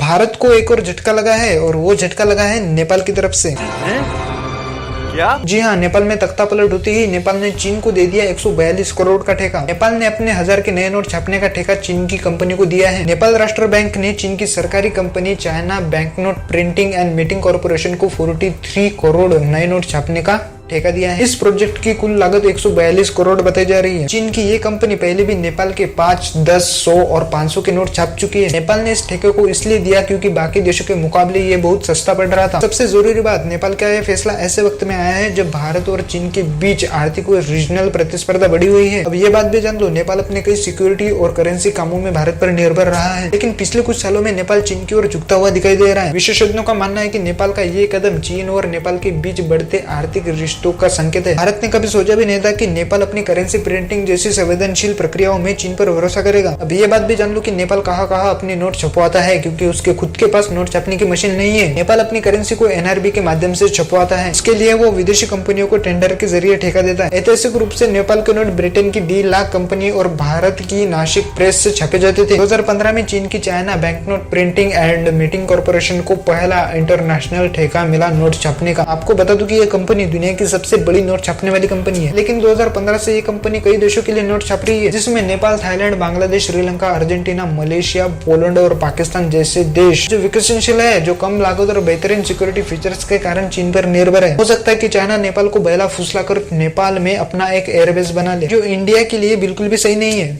भारत को एक और झटका लगा है और वो झटका लगा है नेपाल की तरफ से। क्या? जी हाँ, नेपाल में तख्ता पलट होते ही नेपाल ने चीन को दे दिया 142 करोड़ का ठेका। नेपाल ने अपने 1000 के नए नोट छापने का ठेका चीन की कंपनी को दिया है। नेपाल राष्ट्र बैंक ने चीन की सरकारी company China banknote printing and meeting corporation को 43 करोड़ नए नोट छापने का ठेका दिया है। इस प्रोजेक्ट की कुल लागत 142 करोड़ बताई जा रही है। चीन की ये कंपनी पहले भी नेपाल के 5, 10, 100 और 500 के नोट छाप चुकी है। नेपाल ने इस ठेके को इसलिए दिया क्योंकि बाकी देशों के मुकाबले ये बहुत सस्ता पड़ रहा था। सबसे जरूरी बात, नेपाल का यह फैसला ऐसे वक्त में आया है जब भारत और चीन के बीच आर्थिक और रीजनल प्रतिस्पर्धा बढ़ी हुई है। अब ये बात भी जान लो, नेपाल अपने कई सिक्योरिटी और करेंसी कामों में भारत पर निर्भर रहा है, लेकिन पिछले कुछ सालों में नेपाल चीन की ओर झुकता हुआ दिखाई दे रहा है। विशेषज्ञों का मानना है कि नेपाल का ये कदम चीन और नेपाल के बीच बढ़ते आर्थिक रिश्तों का संकेत है। भारत ने कभी सोचा भी नहीं था कि नेपाल अपनी करेंसी प्रिंटिंग जैसी संवेदनशील प्रक्रियाओं में चीन पर भरोसा करेगा। अब ये बात भी जान लो कि नेपाल कहाँ अपने नोट छपवाता है, क्योंकि उसके खुद के पास नोट छापने की मशीन नहीं है। नेपाल अपनी करेंसी को एनआरबी के माध्यम से छपवाता है। इसके लिए वो विदेशी कंपनियों को टेंडर के जरिए ठेका देता है। ऐतिहासिक रूप से नेपाल के नोट ब्रिटेन की डी लाख कंपनी और भारत की नासिक प्रेस से छापे जाते थे। 2015 में चीन की China banknote printing and meeting corporation को पहला इंटरनेशनल ठेका मिला नोट छापने का। आपको बता दूं कि ये कंपनी दुनिया की सबसे बड़ी नोट छापने वाली कंपनी है, लेकिन 2015 से ये कंपनी कई देशों के लिए नोट छाप रही है, जिसमें Nepal, Thailand, Bangladesh, Sri Lanka, Argentina, Malaysia, Poland और पाकिस्तान जैसे देश जो विकसनशील है, जो कम लागत और बेहतरीन सिक्योरिटी फीचर्स के कारण चीन पर निर्भर है। हो सकता है कि चाइना नेपाल को बहला फुसला कर नेपाल में अपना एक एयरबेस बना ले, जो इंडिया के लिए बिल्कुल भी सही नहीं है।